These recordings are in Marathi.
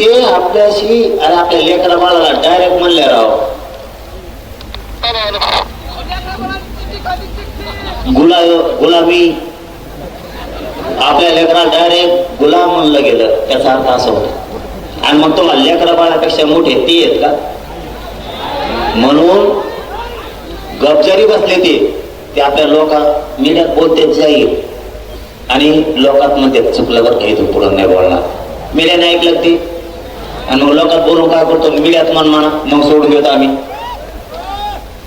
ते आपल्याशी आणि आपल्या लेकरा बाळाला डायरेक्ट म्हणले राव गुलामी, आपल्या लेकराला डायरेक्ट गुलाम म्हणलं गेलं, त्याचा अर्थ असं होता. आणि मग तुम्हाला लेकरा बाळापेक्षा मोठे ते आहेत का? म्हणून गपजरी बसले ते आपल्या लोकात मीडियात बोलते जाईल आणि लोकात म्हणते चुकलं बरं काही तू पुढं नाही बोलणार. मीडियाने ऐकलं ते आणि मग लोकात बोलून काय करतो, मीडियात म्हणा मग सोडून देतो आम्ही.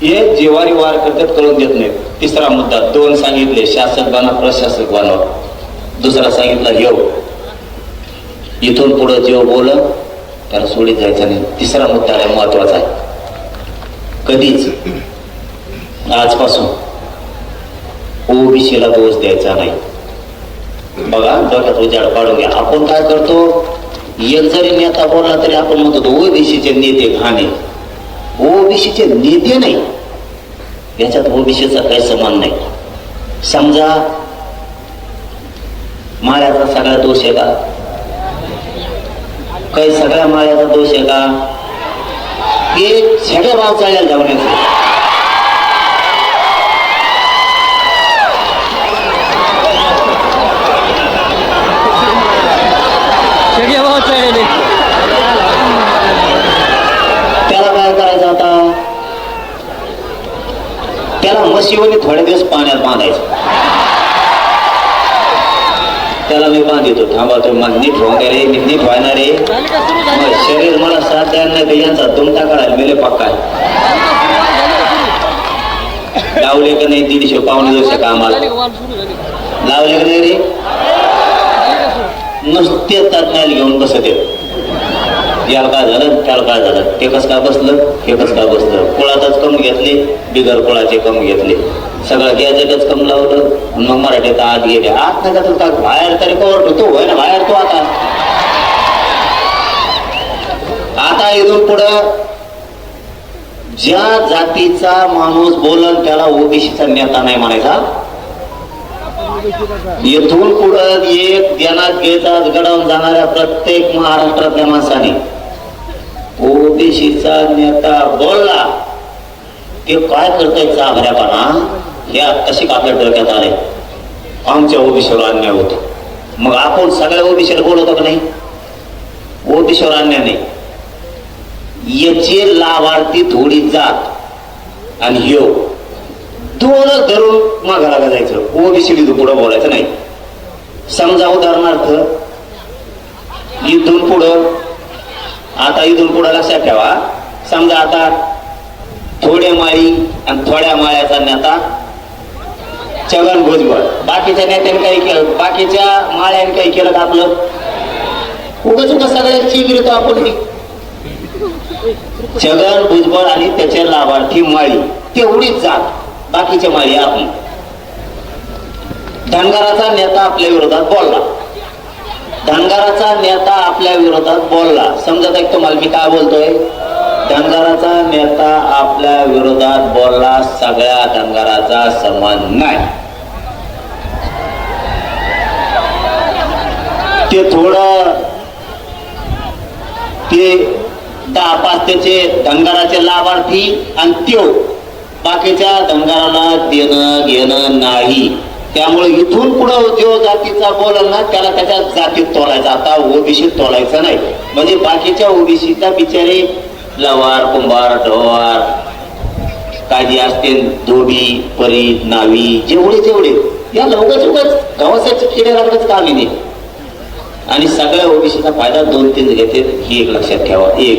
हे जेवारी वार करतात, कळून देत नाही. तिसरा मुद्दा 2 सांगितले, शासक बना प्रशासक बना. दुसरा सांगितला येऊ, इथून पुढे जेव बोल त्याला सोडीत जायचं नाही. तिसरा मुद्दा आहे महत्वाचा आहे, कधीच आजपासून ओबीसीला दोष द्यायचा नाही. बघा डोक्यात उजाड पाडून घ्या. आपण काय करतो, एक जरी नेता बोलला तरी आपण म्हणतो ओबीसीचे नेते घाणे. ओबीसीचे नेते नाही, याच्यात ओबीसीचा काही समान नाही. समजा माळ्याचा सगळा दोष आहे का? काही सगळ्या माळ्याचा दोष आहे का? हे सगळ्या भाव चालायला जाऊन त्याला काय करायचं आता? त्याला म्हशीवणी थोडे दिवस पाण्यात बांधायचं. त्याला मी बांधितो, थांबा तुम्ही नीट होणार रे, नीट व्हायणार रे. शरीर मला साथ द्यायला नाही, यांचा दुमटा काढायला मेले पक्का. लावले का नाही 150 पावणे 200 कामाला लावले का नाही रे? नुसते तज्ञाला घेऊन बसत येत. याला काय झालं, त्याला काय झालं, ते कसं काय बसलं, हे कसं काय बसलं. कुळातच कम घेतले, बिगर कुळाचे कम घेतले, सगळं गॅजेटच कम लावलं. मग मराठीत आत गेले. आत नाही का काय बाहेर तरी कवर होतो होय ना, बाहेर तो आता इथून पुढं ज्या जातीचा माणूस बोलन त्याला ओबीसीचा नेता नाही म्हणायचा. येथून पुढं एक ध्यानात घेता घडवून जाणाऱ्या प्रत्येक महाराष्ट्रातल्या माणसाने ओबीसीचा नेता बोलला ते काय करताय चाभऱ्यापणा, हे कशी आपल्या डोक्यात आले. आमच्या ओबीसीवर अन्याय होतो, मग आपण सगळ्या ओबीसीवर बोलवतो का नाही? ओबीसीवर अन्याय नाही. याचे लाभार्थी थोडी जात आणि ह्यो दोनच धरून मागायला जायचं. ओबीसी पुढं बोलायचं नाही. समजा उदाहरणार्थ इथून पुढं, आता इथून पुढं लक्षात ठेवा, समजा आता थोड्या माळी आणि थोड्या माळ्याचा नेता छगन भुजबळ. बाकीच्या नेत्याने काही केलं, बाकीच्या माळ्याने काही केलं का आपलं? उगाच उगाच सगळ्यांची गिरतो आपण. छगन भुजबळ आणि त्याचे लाभार्थी माळी तेवढीच जात, बाकीच्या माळी आपण. धनगराचा नेता आपल्या विरोधात बोलला, धनगराचा नेता आपल्या विरोधात बोलला. समजत आहे तुम्हाला मी काय बोलतोय? धनगराचा नेता आपल्या विरोधात बोलला, सगळ्या धनगराचा समान नाही. ते थोडं ते 10-5 त्याचे धनगराचे लाभार्थी आणि त्यो बाकीच्या धनगराला देणं घेणं नाही. त्यामुळे इथून पुढं जो जातीचा बोलल ना त्याला त्याच्या जातीत तोलायचा, आता ओबीसीत तोलायचं नाही. म्हणजे बाकीच्या ओबीसीचा बिचारे लवार कुंभार ढोवार काय जे असते, धोबी परी नावी जेवढे तेवढे या लवकरच उगाच गावाचे किडे लागणंच कामी नाही. आणि सगळ्या ओबीसीचा फायदा 2-3 घेते, ही एक लक्षात ठेवा. एक